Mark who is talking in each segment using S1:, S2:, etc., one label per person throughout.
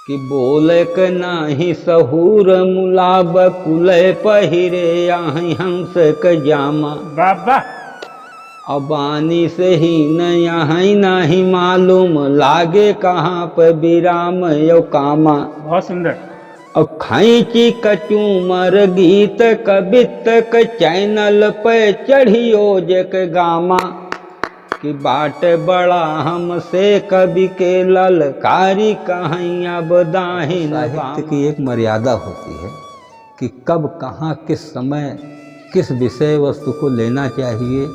S1: कि बोलक नाही सहूर मुलाब कुलय पहिरे आही हंस क जामा।
S2: बाबा
S1: अबानी से ही न यहाँ नहीं मालूम लागे कहाँ पे विराम यो कामा।
S2: बहुत सुंदर।
S1: और खैची कचूमर गीत कवित क चैनल पे चढ़ियो जक गामा। कि बाट बड़ा हमसे कवि के ललकारी कहीं अब दाहिन। साहित्य की एक मर्यादा होती है कि कब कहाँ किस समय किस विषय वस्तु को लेना चाहिए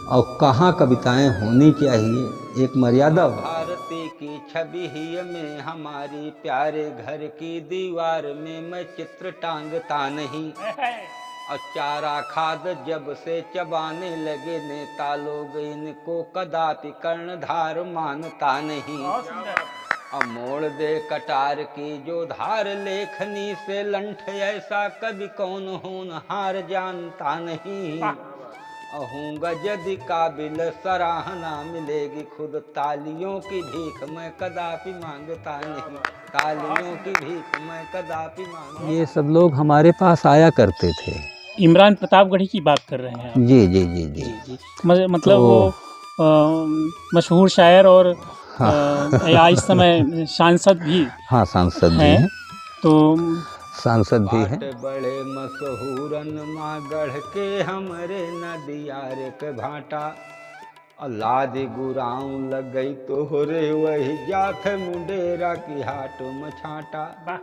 S1: और कहाँ कविताएं होनी चाहिए, एक मर्यादा। भारती की छवि ही में हमारी प्यारे घर की दीवार में मैं चित्र टांगता नहीं। और चारा खाद जब से चबाने लगे नेता लोग इनको कदापि कर्णधार मानता नहीं। और मोड़ दे कटार की जो धार लेखनी से लंठ ऐसा कभी कौन होनहार जानता नहीं। अहूँगा यदि काबिल सराहना मिलेगी खुद तालियों की भीख मैं कदापि मांगता नहीं। तालियों की भीख मैं कदापि मांगता। ये सब लोग हमारे पास आया करते थे।
S2: इमरान प्रतापगढ़ी की बात कर रहे हैं आप?
S1: जी जी जी जी, जी।
S2: मतलब तो, वो मशहूर शायर और हाँ। या इस समय सांसद भी।
S1: हाँ सांसद भी हैं।
S2: तो
S1: सांसद भी हैं। बड़े मशहूरन माँ गढ़ के हमरे नदियार के भाटा। अल्लादी गुराऊ लग गई तोहरे वही जात मुंडेरा की हाट मछाटा।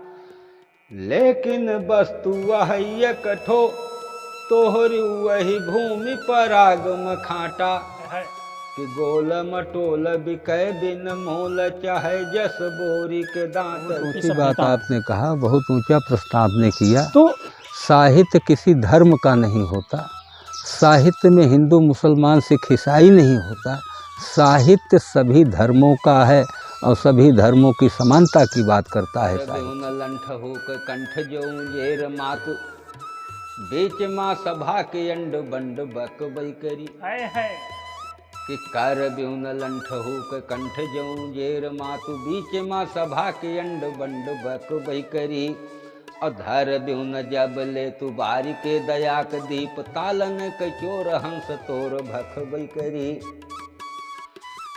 S1: लेकिन वस्तु वही कठो तोहरी वही भूमि पराग मखाटा। कि गोल मटोल बिकै बिन मोल चाहे जस बोरी के दांत। ऊंची बात आपने कहा, बहुत ऊंचा प्रश्न आपने किया। तो साहित्य किसी धर्म का नहीं होता, साहित्य में हिंदू मुसलमान सिख ईसाई नहीं होता, साहित्य सभी धर्मों का है और सभी धर्मों की समानता की बात करता है। लंठ हो कंठ जो जेर मातु बेच माँ सभा के अंड बंड बक बैकरी। कि कर ब्यून लंठ हो कंठ जऊ जेर मातु बीच माँ सभा के अंड बंड बक बैकरी। अधर ब्यून जब ले तू बारी के दया के दीप तालन के चोर हंस तोर भख बैकरी।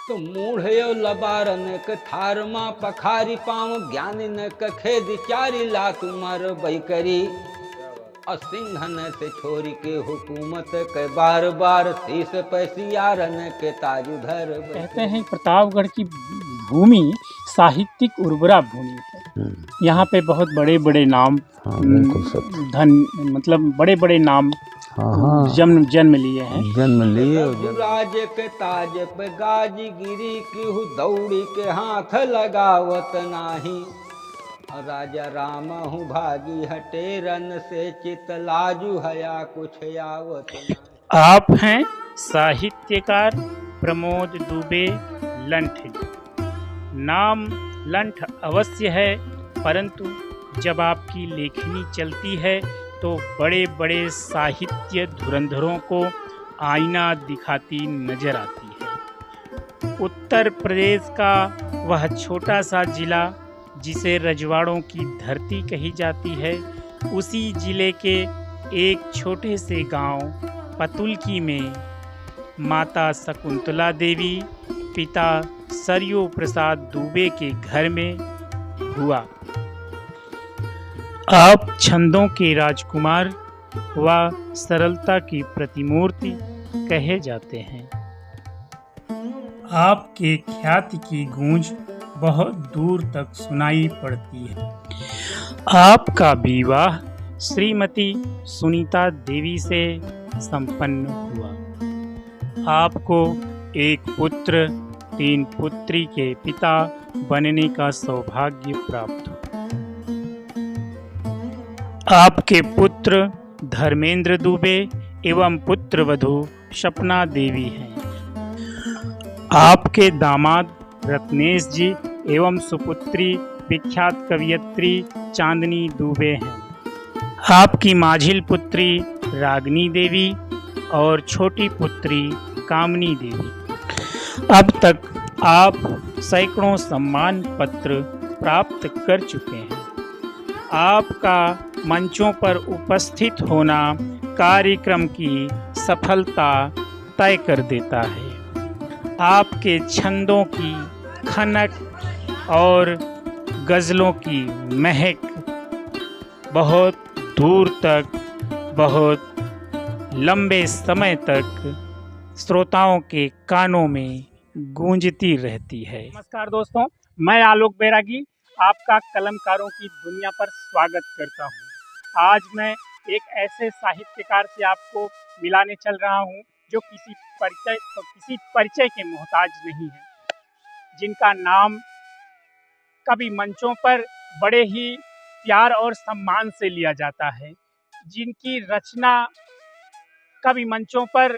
S1: तो मूढ़यो लबारन के थार माँ पखारी पाँव ज्ञानी न खेद चारी ला तुमार बैकरी। और सिंहन से छोरी के हुकूमत के बार बार शीश पैसियारन के ताजुधर।
S2: कहते हैं प्रतापगढ़ की भूमि साहित्यिक उर्वरा भूमि है। यहाँ पे बहुत बड़े बड़े नाम, धन मतलब बड़े बड़े नाम जन्म लिए हैं। राज के ताज पे गाजगिरी की दौड़ी के हाथ लगावत नाही। राजा राम हूँ भागी हटे रन से चित लाजू हया कुछ आवत। आप हैं साहित्यकार प्रमोद दुबे लंठ। नाम लंठ अवश्य है, परंतु जब आपकी लेखनी चलती है तो बड़े बड़े साहित्य धुरंधरों को आईना दिखाती नजर आती है। उत्तर प्रदेश का वह छोटा सा जिला जिसे रजवाड़ों की धरती कही जाती है, उसी जिले के एक छोटे से गांव पतुलकी में माता शकुंतला देवी पिता सरयू प्रसाद दुबे के घर में हुआ। आप छंदों के राजकुमार व सरलता की प्रतिमूर्ति कहे जाते हैं। आपके ख्याति की गूंज बहुत दूर तक सुनाई पड़ती है। आपका विवाह श्रीमती सुनीता देवी से संपन्न हुआ। आपको एक पुत्र 3 पुत्री के पिता बनने का सौभाग्य प्राप्त हुआ। आपके पुत्र धर्मेंद्र दुबे एवं पुत्रवधू सपना देवी हैं। आपके दामाद रत्नेश जी एवं सुपुत्री विख्यात कवियत्री चांदनी दुबे हैं। आपकी माझिल पुत्री रागनी देवी और छोटी पुत्री कामनी देवी। अब तक आप सैकड़ों सम्मान पत्र प्राप्त कर चुके हैं। आपका मंचों पर उपस्थित होना कार्यक्रम की सफलता तय कर देता है। आपके छंदों की खनक और गज़लों की महक बहुत दूर तक, बहुत लंबे समय तक श्रोताओं के कानों में गूंजती रहती है। नमस्कार दोस्तों, मैं आलोक बैरागी आपका कलमकारों की दुनिया पर स्वागत करता हूं। आज मैं एक ऐसे साहित्यकार से आपको मिलाने चल रहा हूं जो किसी परिचय के मोहताज नहीं है, जिनका नाम कभी मंचों पर बड़े ही प्यार और सम्मान से लिया जाता है, जिनकी रचना कभी मंचों पर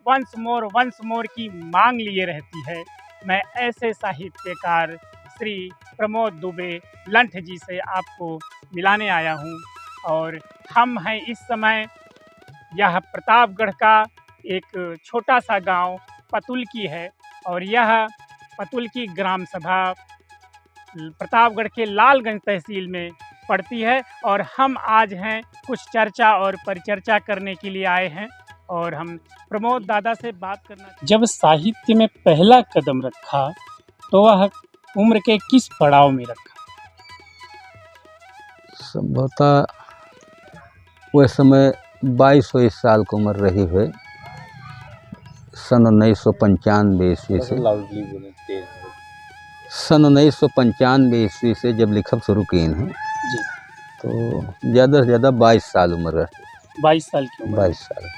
S2: वंस मोर की मांग लिए रहती है। मैं ऐसे साहित्यकार श्री प्रमोद दुबे लंठ जी से आपको मिलाने आया हूं और हम हैं इस समय यह प्रतापगढ़ का एक छोटा सा गांव पतुलकी है और यह पतुलकी ग्राम सभा प्रतापगढ़ के लालगंज तहसील में पड़ती है और हम आज हैं कुछ चर्चा और परिचर्चा करने के लिए आए हैं और हम प्रमोद दादा से बात करना। जब साहित्य में पहला कदम रखा तो वह उम्र के किस पड़ाव में रखा?
S1: संभवतः वह समय 22 साल की उम्र रही है, सन 1995 ईस्वी से। सन 1995 ईस्वी से जब लिखब शुरू किए हैं
S2: जी,
S1: तो ज़्यादा से ज़्यादा 22 साल उम्र रहती।
S2: 22 साल की उम्र।
S1: 22 साल।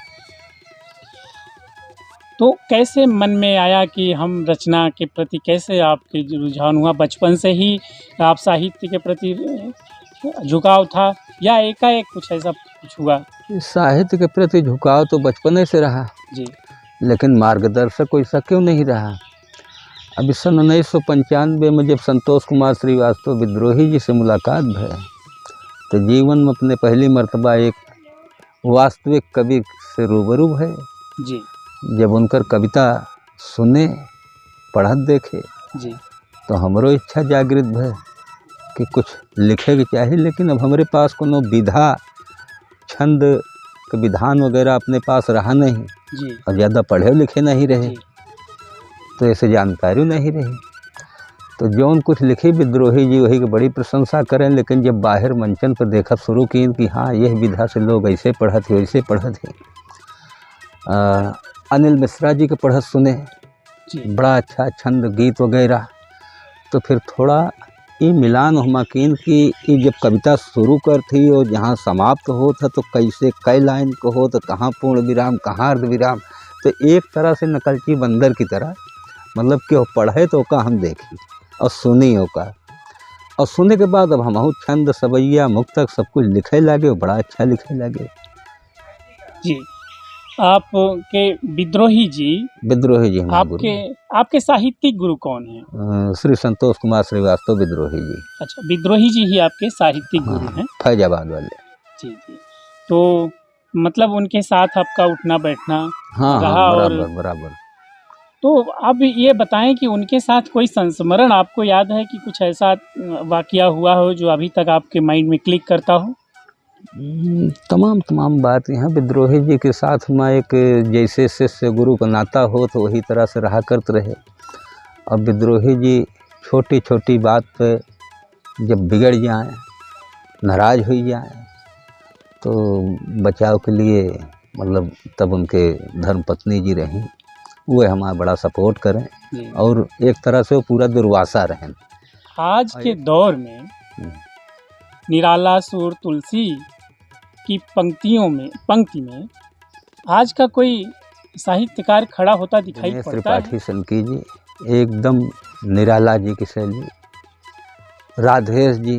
S2: तो कैसे मन में आया कि हम रचना के प्रति, कैसे आपके रुझान हुआ? बचपन से ही आप साहित्य के प्रति झुकाव था या एकाएक कुछ ऐसा कुछ हुआ?
S1: साहित्य के प्रति झुकाव तो बचपन से रहा
S2: जी,
S1: लेकिन मार्गदर्शक कोई सा क्यों नहीं रहा। अभी सन 1995 में जब संतोष कुमार श्रीवास्तव विद्रोही जी से मुलाकात भई तो जीवन में अपने पहली मर्तबा एक वास्तविक कवि से रूबरू है।
S2: जी,
S1: जब उनकर कविता सुने पढ़त देखे
S2: जी,
S1: तो हमरो इच्छा जागृत भय कि कुछ लिखे के चाहिए, लेकिन अब हमारे पास कोनो विधा छंद के विधान वगैरह अपने पास रहा नहीं
S2: जी,
S1: और ज़्यादा पढ़े लिखे नहीं रहे
S2: जी,
S1: तो ऐसे जानकारी नहीं रही। तो जौन कुछ लिखी विद्रोही जी वही की बड़ी प्रशंसा करें, लेकिन जब बाहर मंचन पर देखा शुरू की कि हाँ यह विधा से लोग ऐसे पढ़त है वैसे पढ़त है। अनिल मिश्रा जी के पढ़त सुने
S2: जी,
S1: बड़ा अच्छा छंद गीत वगैरह, तो फिर थोड़ा ये मिलान हमकिन कि ये जब कविता शुरू कर थी और जहाँ समाप्त हो था तो कैसे कई लाइन को हो तो कहाँ पूर्ण विराम कहाँ अर्ध विराम, तो एक तरह से नकलची बंदर की तरह मतलब कि वो पढ़े तो का हम देखी और सुनी का, और सुनने के बाद अब हम छंद सवैया मुक्तक सब कुछ लिखे लगे, बड़ा अच्छा लिखे लगे।
S2: जी, आपके विद्रोही जी आपके साहित्यिक गुरु कौन हैं?
S1: श्री संतोष कुमार श्रीवास्तव विद्रोही जी।
S2: अच्छा, विद्रोही जी ही आपके साहित्यिक गुरु हैं?
S1: फैजाबाद वाले।
S2: जी जी, तो मतलब उनके साथ आपका उठना बैठना
S1: हाँ
S2: रहा।
S1: बराबर
S2: और
S1: बराबर।
S2: तो अब ये बताएं कि उनके साथ कोई संस्मरण आपको याद है कि कुछ ऐसा वाकया हुआ हो जो अभी तक आपके माइंड में क्लिक करता हो?
S1: तमाम बात यहाँ विद्रोही जी के साथ में एक जैसे शिष्य गुरु का नाता हो तो वही तरह से रहा करते रहे। अब विद्रोही जी छोटी छोटी बात पे जब बिगड़ जाए, नाराज हो जाए, तो बचाव के लिए मतलब तब उनके धर्मपत्नी जी रहीं, वो हमारा बड़ा सपोर्ट करें और एक तरह से वो पूरा दुर्वासा रहें।
S2: आज के दौर में निराला सुर तुलसी की पंक्ति में आज का कोई साहित्यकार खड़ा होता दिखाई पड़ता है?
S1: त्रिपाठी सनकी जी एकदम निराला जी की शैली, राधेश जी,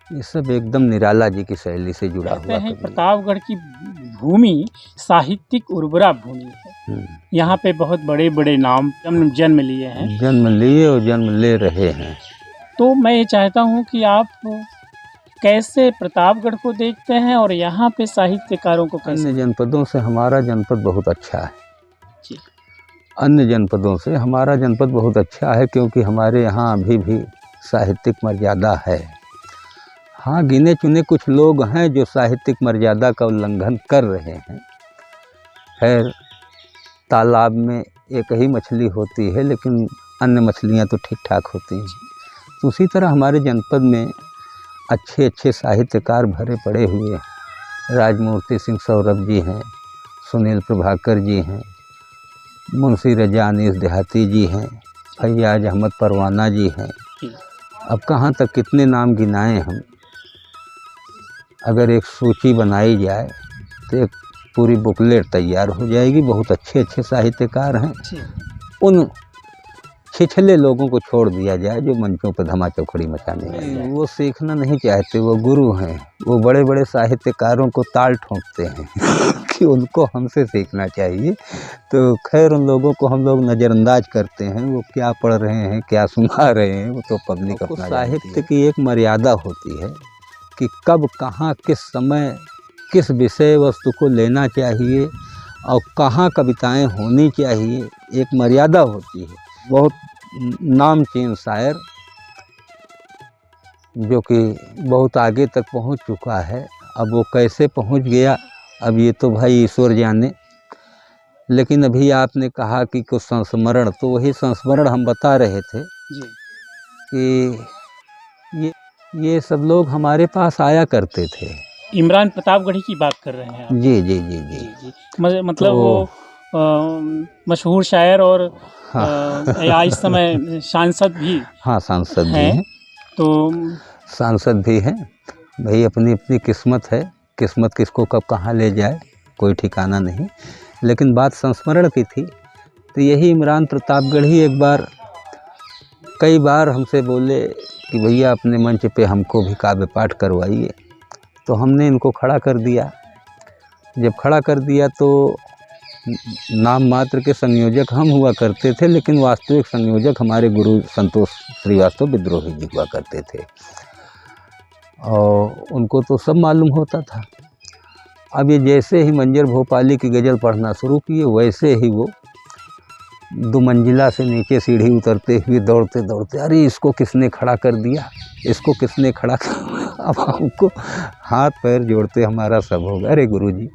S1: ये सब एकदम निराला जी की शैली से जुड़ा हुआ है।
S2: प्रतापगढ़ की भूमि साहित्यिक उर्वरा भूमि है। यहाँ पे बहुत बड़े बड़े नाम जन्म लिए हैं,
S1: जन्म लिए और जन्म ले रहे हैं।
S2: तो मैं ये चाहता हूँ कि आप कैसे प्रतापगढ़ को देखते हैं और यहाँ पे साहित्यकारों को कैसे?
S1: अन्य जनपदों से हमारा जनपद बहुत अच्छा है
S2: जी।
S1: अन्य जनपदों से हमारा जनपद बहुत अच्छा है, क्योंकि हमारे यहाँ अभी भी साहित्यिक मर्यादा है। हाँ, गिने चुने कुछ लोग हैं जो साहित्यिक मर्यादा का उल्लंघन कर रहे हैं। खैर, तालाब में एक ही मछली होती है, लेकिन अन्य मछलियाँ तो ठीक ठाक होती हैं। तो उसी तरह हमारे जनपद में अच्छे अच्छे साहित्यकार भरे पड़े हुए हैं। राजमूर्ति सिंह सौरभ जी हैं, सुनील प्रभाकर जी हैं, मुंशी रजा अनीस देहाती जी हैं, फैयाज अहमद परवाना जी हैं। अब कहाँ तक कितने नाम गिनाएं हम। अगर एक सूची बनाई जाए तो एक पूरी बुकलेट तैयार हो जाएगी। बहुत अच्छे अच्छे साहित्यकार हैं। उन छिछले लोगों को छोड़ दिया जाए जो मंचों पर धमा चौकड़ी मचाने वाले, वो सीखना नहीं चाहते। वो गुरु हैं, वो बड़े बड़े साहित्यकारों को ताल ठोंकते हैं कि उनको हमसे सीखना चाहिए। तो खैर, उन लोगों को हम लोग नज़रअंदाज करते हैं। वो क्या पढ़ रहे हैं, क्या सुना रहे हैं, वो तो पब्लिक अपना। साहित्य की एक मर्यादा होती है कि कब, कहाँ, किस समय, किस विषय वस्तु को लेना चाहिए और कहाँ कविताएं होनी चाहिए, एक मर्यादा होती है। बहुत नामचीन शायर जो कि बहुत आगे तक पहुंच चुका है, अब वो कैसे पहुंच गया, अब ये तो भाई ईश्वर जाने। लेकिन अभी आपने कहा कि कुछ संस्मरण, तो वही संस्मरण हम बता रहे थे
S2: जी।
S1: कि ये सब लोग हमारे पास आया करते थे।
S2: इमरान प्रतापगढ़ी की बात कर रहे हैं आप?
S1: जी जी जी जी,
S2: मतलब
S1: तो
S2: वो मशहूर शायर और या इस समय सांसद भी।
S1: हाँ, सांसद भी हैं।
S2: तो
S1: सांसद भी हैं भाई। अपनी अपनी किस्मत है, किस्मत किसको कब कहाँ ले जाए कोई ठिकाना नहीं। लेकिन बात संस्मरण की थी, तो यही इमरान प्रतापगढ़ी एक बार, कई बार हमसे बोले कि भैया अपने मंच पे हमको भी काव्य पाठ करवाइए। तो हमने इनको खड़ा कर दिया। जब खड़ा कर दिया तो नाम मात्र के संयोजक हम हुआ करते थे, लेकिन वास्तविक संयोजक हमारे गुरु संतोष श्रीवास्तव विद्रोही जी हुआ करते थे, और उनको तो सब मालूम होता था। अब ये जैसे ही मंजर भोपाली की गज़ल पढ़ना शुरू किए, वैसे ही वो 2 मंजिला से नीचे सीढ़ी उतरते हुए दौड़ते दौड़ते, अरे इसको किसने खड़ा कर दिया, इसको किसने खड़ा कर। अब हमको हाथ पैर जोड़ते हमारा सब होगा। अरे गुरुजी,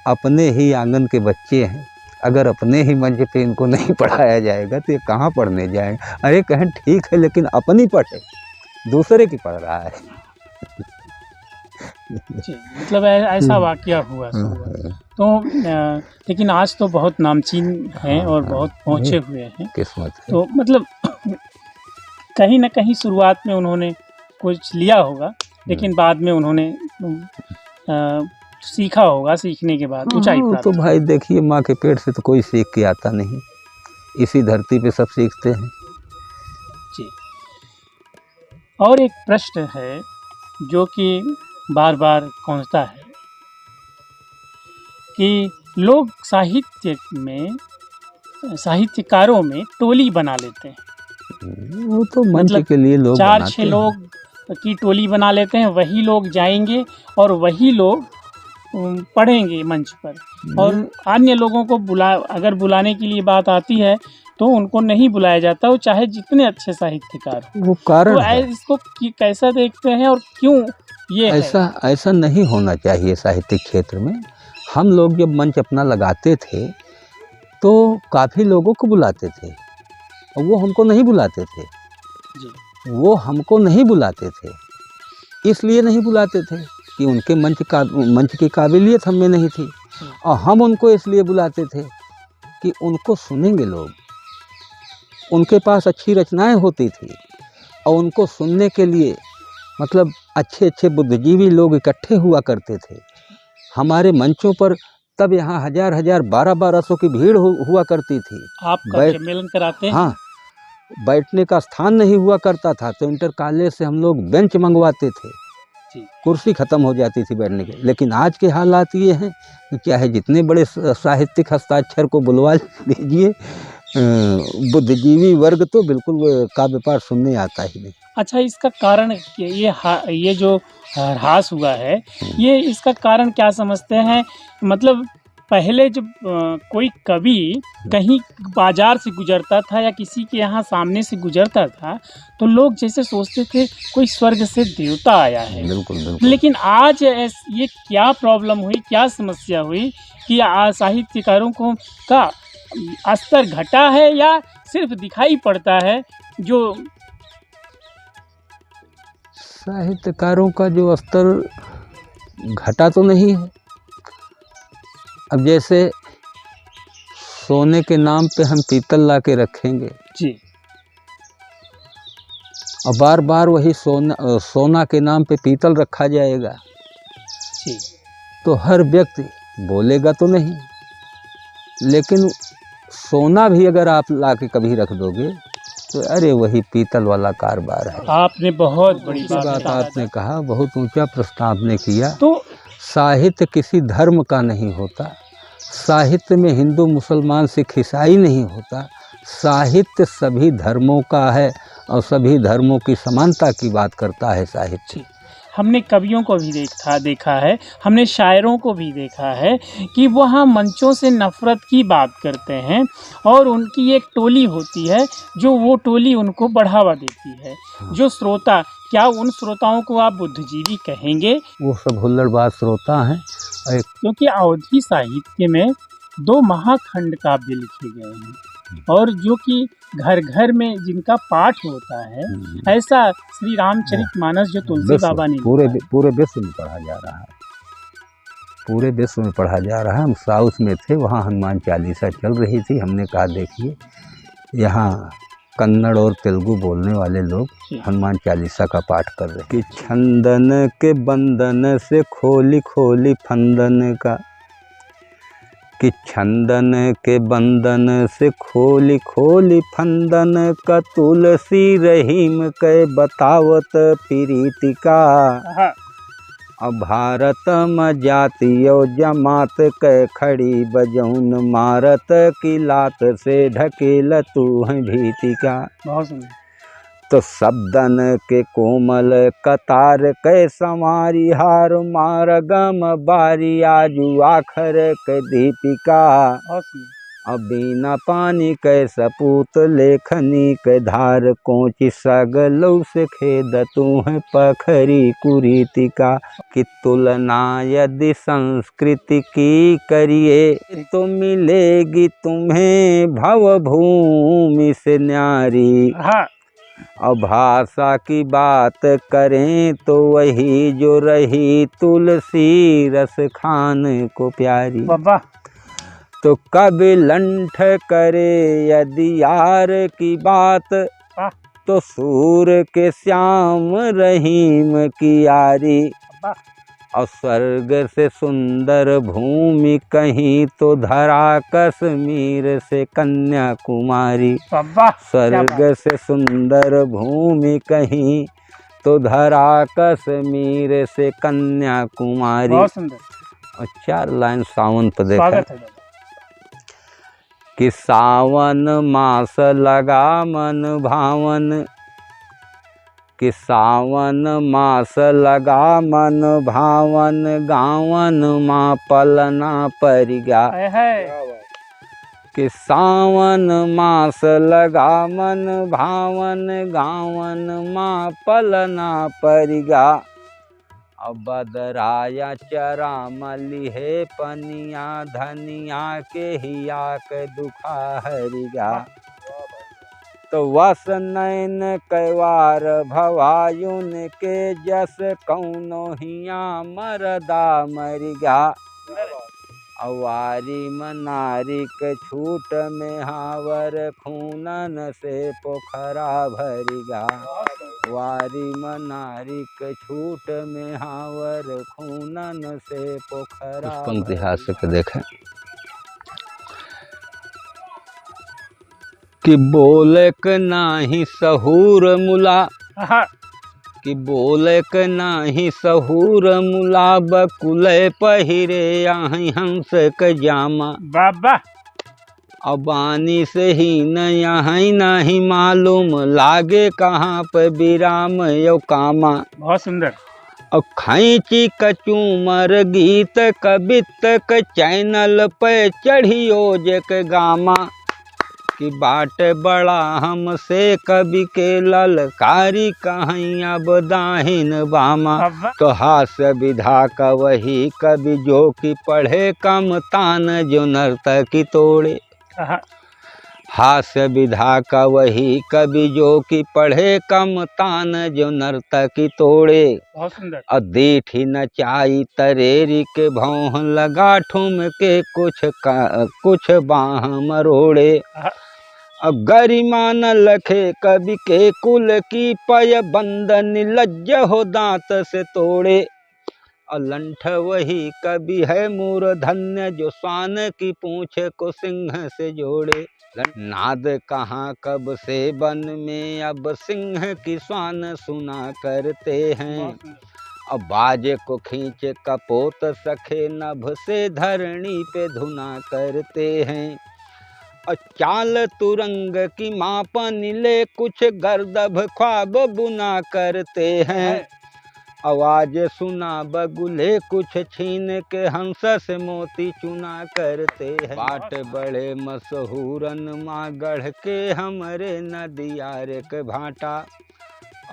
S1: अपने ही आंगन के बच्चे हैं, अगर अपने ही मंच पे इनको नहीं पढ़ाया जाएगा तो ये कहाँ पढ़ने जाएंगे। अरे कहें ठीक है, लेकिन अपनी पढ़े, दूसरे की पढ़ रहा है।
S2: मतलब ऐसा वाकया हुआ। तो लेकिन आज तो बहुत नामचीन हैं और बहुत पहुँचे हुए हैं, किस्मत है। तो मतलब कहीं ना कहीं शुरुआत में उन्होंने कुछ लिया होगा, लेकिन बाद में उन्होंने सीखा होगा, सीखने के बाद ऊंचाई प्राप्त।
S1: तो भाई देखिए, माँ के पेट से तो कोई सीख के आता नहीं, इसी धरती पे सब सीखते हैं
S2: जी। और एक प्रश्न है जो कि बार बार पहुंचता है कि लोग साहित्य में, साहित्यकारों में टोली बना लेते हैं।
S1: वो तो मंच मतलब के लिए लोग
S2: 4-6 लोग की टोली बना लेते हैं, वही लोग जाएंगे और वही लोग पढ़ेंगे मंच पर, और अन्य लोगों को अगर बुलाने के लिए बात आती है तो उनको नहीं बुलाया जाता, वो चाहे जितने अच्छे साहित्यकार।
S1: वो कारण
S2: तो इसको कैसा देखते हैं और क्यों ये
S1: ऐसा नहीं होना चाहिए साहित्यिक क्षेत्र में। हम लोग जब मंच अपना लगाते थे तो काफ़ी लोगों को बुलाते थे, और वो हमको नहीं बुलाते थे जी। वो हमको नहीं बुलाते थे, इसलिए नहीं बुलाते थे कि उनके मंच की काबिलियत हम में नहीं थी, और हम उनको इसलिए बुलाते थे कि उनको सुनेंगे लोग, उनके पास अच्छी रचनाएं होती थी, और उनको सुनने के लिए मतलब अच्छे अच्छे बुद्धिजीवी लोग इकट्ठे हुआ करते थे हमारे मंचों पर। तब यहाँ 1000-1000, 1200 की भीड़ हुआ करती थी।
S2: आप सम्मेलन कराते हैं?
S1: हाँ, बैठने का स्थान नहीं हुआ करता था, तो इंटर कॉलेज से हम लोग बेंच मंगवाते थे, कुर्सी ख़त्म हो जाती थी बैठने के। लेकिन आज के हालात ये हैं कि चाहे जितने बड़े साहित्यिक हस्ताक्षर को बुलवा लीजिए, बुद्धिजीवी वर्ग तो बिल्कुल काव्य पाठ सुनने आता ही नहीं। अच्छा,
S2: इसका कारण ये जो ह्रास हुआ है, ये इसका कारण क्या समझते हैं? मतलब पहले जब कोई कवि कहीं बाजार से गुजरता था या किसी के यहाँ सामने से गुजरता था तो लोग जैसे सोचते थे कोई स्वर्ग से देवता आया है।
S1: बिल्कुल बिल्कुल।
S2: लेकिन आज ये क्या प्रॉब्लम हुई, क्या समस्या हुई कि साहित्यकारों को का स्तर घटा है या सिर्फ दिखाई पड़ता है? जो
S1: साहित्यकारों का जो स्तर घटा तो नहीं है। अब जैसे सोने के नाम पे हम पीतल ला के रखेंगे
S2: जी,
S1: और बार बार वही सोना के नाम पे पीतल रखा जाएगा
S2: जी,
S1: तो हर व्यक्ति बोलेगा तो नहीं, लेकिन सोना भी अगर आप ला के कभी रख दोगे तो अरे वही पीतल वाला कारोबार है।
S2: आपने बहुत बड़ी
S1: बात आपने कहा, बहुत ऊंचा प्रश्न आपने किया।
S2: तो
S1: साहित्य किसी धर्म का नहीं होता, साहित्य में हिंदू मुसलमान सिख ईसाई नहीं होता, साहित्य सभी धर्मों का है और सभी धर्मों की समानता की बात करता है साहित्य।
S2: हमने कवियों को भी देखा है, हमने शायरों को भी देखा है कि वहाँ मंचों से नफ़रत की बात करते हैं और उनकी एक टोली होती है जो वो टोली उनको बढ़ावा देती है। जो श्रोता, क्या उन श्रोताओं को आप बुद्धिजीवी कहेंगे?
S1: वो सब हुल्लड़बाज श्रोता हैं।
S2: क्योंकि अवधी साहित्य में 2 महाखंड काव्य लिखे गए हैं और जो कि घर घर में जिनका पाठ होता है, ऐसा श्री रामचरितमानस जो तुलसी बाबा ने
S1: पूरे विश्व में पढ़ा जा रहा है, पूरे विश्व में पढ़ा जा रहा है। हम साउथ में थे, वहाँ हनुमान चालीसा चल रही थी, हमने कहा देखिए यहाँ कन्नड़ और तेलुगु बोलने वाले लोग हनुमान चालीसा का पाठ कर रहे हैं कि छंदन के बंधन से खोली खोली फंदन का, कि छंदन के बंधन से खोली खोली फंदन का, तुलसी रहीम के बतावत प्रीति का। अब भारत में जातियो जमात के खड़ी बजौन मारत की लात से ढकेल तू है भीति का। तो शब्दन के कोमल कतार के समारी हार मार गम बारी आजू आखर के दीपिका। अब बिना पानी के सपूत लेखनी के धार कोची सगलौ से खेद तू है पखरी कुरीतिका। कि तुलना यदि संस्कृति की करिए तो मिलेगी तुम्हें भवभूमि से न्यारी। और भाषा की बात करें तो वही जो रही तुलसी रस खान को प्यारी। बाबा तो कभी लंठ करे यदि यार की बात, तो सूर के श्याम रहीम की यारी। और स्वर्ग से सुंदर भूमि कहीं तो धरा कश्मीर से कन्याकुमारी। स्वर्ग से सुंदर भूमि कहीं तो धरा कश्मीर से कन्याकुमारी। और 4 लाइन सावन पर देखा कि सावन मास लगा मन भावन, कि सावन मास लगा मन भावन, गावन माँ पलना परिगा। कि सावन मास लगा मन भावन, गावन माँ पलना परिगा। अब बदराया चरा मली है पनिया, धनिया के हिया के दुखा हरिगा। तो वस नैन कैवार भवायुन के जस कौनो हिया मरदा मरिगा। अवारी मनारी के छूट में हावर, खूनन से पोखरा भरिगा। वारी मनारी के छूट में हावर, खूनन से पोखरा। उस पंक्ति हास्य देखें कि बोलक नाही सहूर मुला, कि बोलक नाही सहूर मुला, बकुले पहिरे आही हंस के जामा। बाबा अबानी से ही न यहाँ नहीं मालूम, लागे कहाँ पे विराम यो कामा। बहुत सुंदर। और खैची कचूमर गीत कबित क चैनल पे चढ़ियो जक गामा कि बाट बड़ा हमसे कवि के ललकारी कहीं अब दाहिन बामा। तो हास्य विधा का वही कवि जो कि पढ़े कम तान जो नर्तकी तोड़े। हास्य विधा का वही कवि जो कि पढ़े कम तान जो नर्तकी तोड़े।
S2: बहुत सुंदर।
S1: और दीठी नचाई तरेरी के भौह लगा ठुम के कुछ बाह मरोड़े। गरिमा न लखे कवि के कुल की पय बंद निलज्ज हो दांत से तोड़े। अलंठ वही कवि है मूर्धन्य जो स्वान की पूंछ को सिंह से जोड़े। नाद कहाँ कब से वन में अब सिंह की स्वान सुना करते हैं। अब बाजे को खींच कपोत सखे नभ से धरणी पे धुना करते हैं। और चाल तुरंग की मापन ले कुछ गर्दभ ख्वाब बुना करते हैं। आवाज सुना बगुले कुछ छीन के हंस से मोती चुना करते हैं। बाट बड़े मशहूरन माँ गढ़ के हमरे नदियार के भाटा।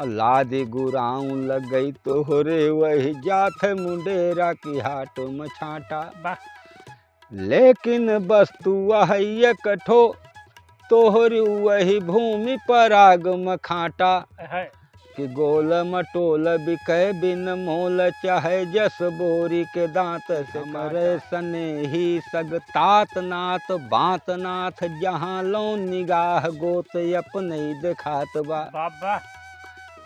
S1: लादी गुराऊ लग गई तोहरे वही जात मुंडेरा की हाट में छाटा। लेकिन वस्तु वही कठो तोहरी वही भूमि पराग मखाटा। कि गोल मटोल बिकै बिन मोल चाहे जस बोरी के दांत से मरे सने ही सगतात नाथ बात नाथ जहाँ लो निगाह गोत अपने दिखात बा।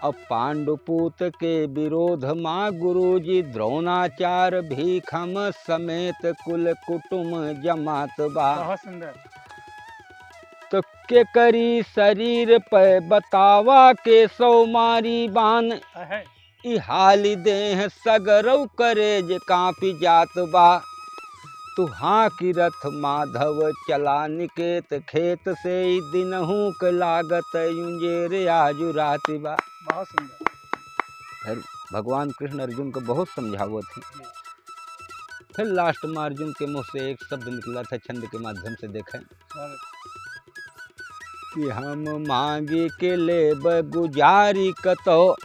S1: अब पांडुपूत के विरोध माँ गुरुजी द्रोणाचार भीखम समेत कुल कुटुम जमात बा।
S2: बहुत सुंदर।
S1: तो के करी शरीर पे बतावा के सौ मारी बान। ई हाली देह सगरव करेज कांपी जात बा। तू हाँ की रथ माधव चला निकेत खेत से दिनहू के लागत युंजेर आजू राति बा।
S2: बहुत सुंदर।
S1: फिर भगवान कृष्ण अर्जुन को बहुत समझावो थी। फिर लास्ट में अर्जुन के मुंह से एक शब्द निकला था छंद के माध्यम से देखें कि हम मांगी के लेब गुजारी कतो।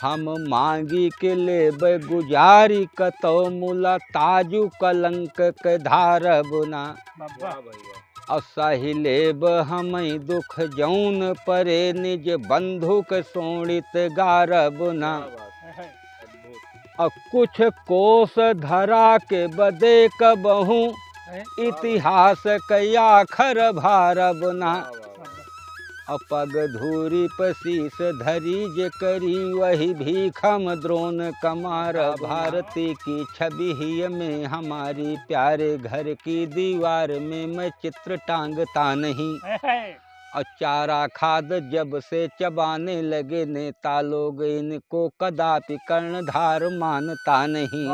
S1: हम मांगी के लेब गुजारी कतो मुला ताजू कलंक के धारब ना। असही लेब हम दुख जौन परे निज बंधुक सोणित गारब ना। कुछ कोस धरा के बदे कबहू इतिहास कया खर भारब ना। अपग धूरी पसीस धरी जे करी वही भीखम द्रोण कमार। भारती की छवि ही में हमारी प्यारे घर की दीवार में मैं चित्र टांगता नहीं। और चारा खाद जब से चबाने लगे नेता लोग इनको कदापि कर्णधार मानता नहीं।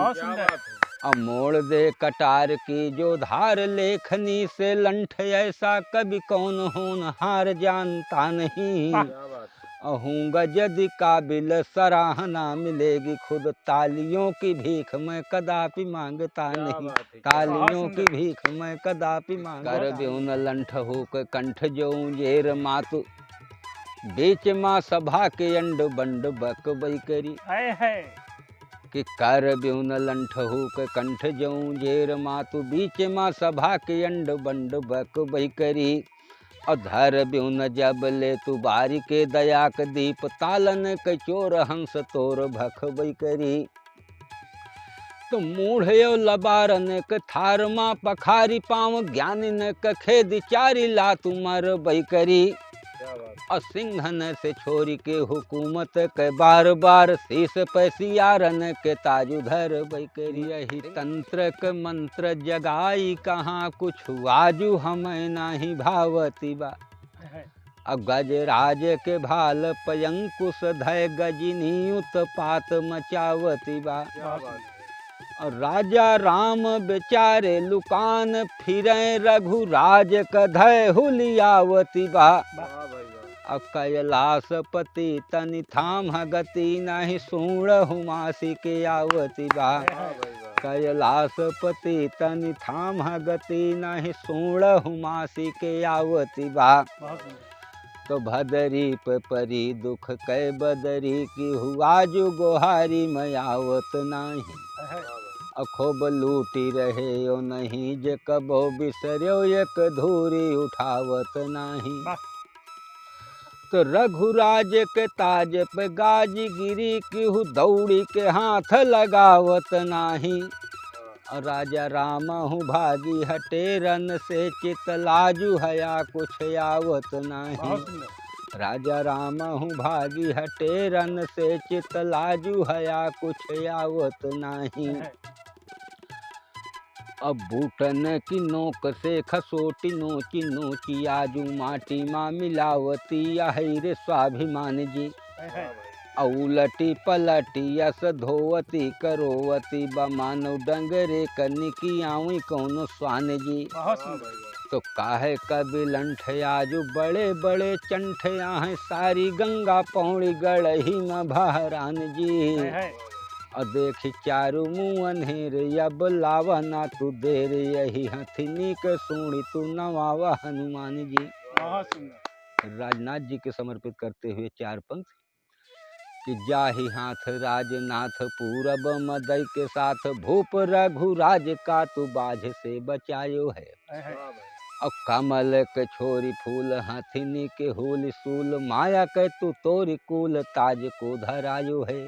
S1: और मोड़ दे कटार की जो धार लेखनी से लंठ ऐसा कभी कौन होनहार जानता नहीं। अहूँगा यदि काबिल सराहना मिलेगी खुद तालियों की भीख मैं कदापि मांगता नहीं। तालियों की भीख मैं कदापि मांगता कर ब्योन लंठ हो के कंठ जो जेर मातु बीच माँ सभा के अंड बंड बक बई करी। कि कर ब्योन लंठ हो के कंठ जो जेर मातु बीच माँ सभा के अंड बंड बक बई करी। अधर ब्योन जब ले तू बारी के दया के दीप तालन के चोर हंस तोर भख बई करी। तो मूढ़यो लबारन के थार माँ पखारी पाँव ज्ञानी न खेद चारी ला तुमर बई करी। सिंहन से छोरी के हुकूमत के बार बार शीश पैसियारन के ताजुधर बैकरी। यही तंत्र के मंत्र जगाई कहाँ कुछ आजू हमें नहीं भावती बा। अब गजराज के भाल पयंकुश धय गजनी उत्पात मचावती बा। और राजा राम बेचारे लुकान फिरे रघुराज कधय हुलियावती बा। कैलासपति तनि थाम गति नहीं सूण हुमासी के आवती बा। कैलासपति तनि थाम गति नहीं सूण हुमासी के आवती बा। तो भदरी पे परी दुख कै बदरी की हुआ जो गोहारी मैं आवत नहीं। अखोब लूटी रहे यो नहीं जे कबो बिसर्यो एक धूरी उठावत नहीं। तो रघुराज के ताज पे गाज गिरी की हु दौड़ी के हाथ लगावत नाही। राजा राम हूँ भागी हटे रन से चित लाजू हया कुछ आवत नहीं। राजा राम हूँ भागी हटे रन से चित लाजू हया कुछ आवत नहीं। अब बूटन की नोक से खसोटी नोची नोची आजू माटी माँ मिलावती रे स्वाभिमान जी। औलटी पलटी यस धोवती करोवती बमानो डंगरे कनिकी आवी कौनो स्वान जी। तो काहे कभी लंठ आजू बड़े बड़े चंठ हैं सारी गंगा पौड़ी गढ़ही में बहरान जी। और देखी चारू मुँह अंधेर अब लावा ना तू देर यही हथिनी के सुनी तू नवावा हनुमान जी। राजनाथ जी के समर्पित करते हुए 4 पंक्ति कि जाहि हाथ राजनाथ पूरब मदई के साथ भूप रघुराज का तू बाझ से बचायो है। और कमल के छोरी फूल हथिनी के होल सूल माया के तू तोरी कुल ताज को धरायो है।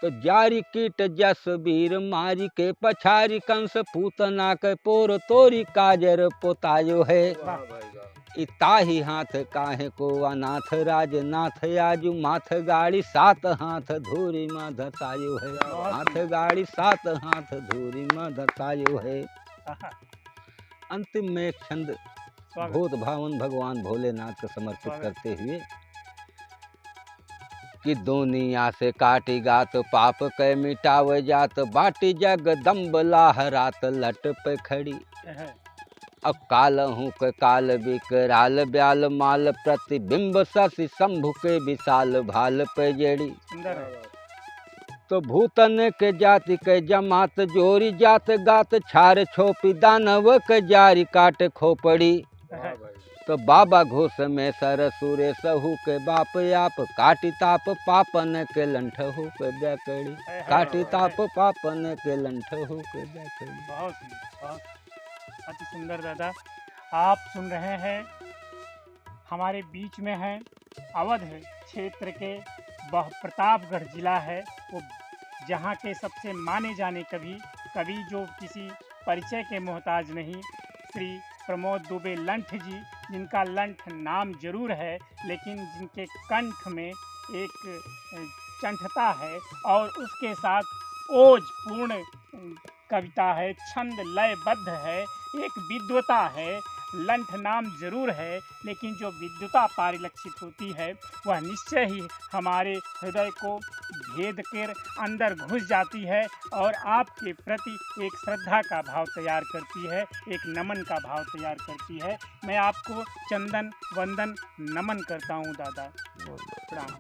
S1: तो जारी कीट जस वीर मारी के पछारी कंस पूतना के पोर तोरी काजर पोतायो है। इताही हाथ काहे को अनाथ राजनाथ आजू माथ गाड़ी 7 हाथ धूरी में धसायो है। हाथ गाड़ी 7 हाथ धूरी में धसायो है। अंतिम में एक छंद भूत भावन भगवान भोलेनाथ को समर्पित करते हुए कि दुनिया से काटी गात पाप के मिटावे जात बाटी जगदम्ब लाहरात लट पे खड़ी। अब काल हूँ के काल विकराल ब्याल माल प्रतिबिंब शशि शंभु के विशाल भाल पे जड़ी। तो भूतन के जाति के जमात जोरी जात गात छार छोपी दानव के जारी काट खोपड़ी। तो बाबा घोष में सर सूरे सहू के बाप आप काटी ताप पापन के लंठ हो के बैकड़ी। काटी ताप पापन के लंठ हो के बैकड़ी।
S2: बहुत अति सुंदर दादा। आप सुन रहे हैं हमारे बीच में है अवध क्षेत्र के प्रतापगढ़ जिला है वो, जहाँ के सबसे माने जाने कवि जो किसी परिचय के मोहताज नहीं, श्री प्रमोद दुबे लंठ जी, जिनका लंठ नाम जरूर है लेकिन जिनके कंठ में एक चंठता है और उसके साथ ओज पूर्ण कविता है, छंद लयबद्ध है, एक विद्वता है। लंठ नाम जरूर है लेकिन जो विद्वता परिलक्षित होती है वह निश्चय ही हमारे हृदय को भेद कर अंदर घुस जाती है और आपके प्रति एक श्रद्धा का भाव तैयार करती है, एक नमन का भाव तैयार करती है। मैं आपको चंदन वंदन नमन करता हूँ दादा। प्रणाम।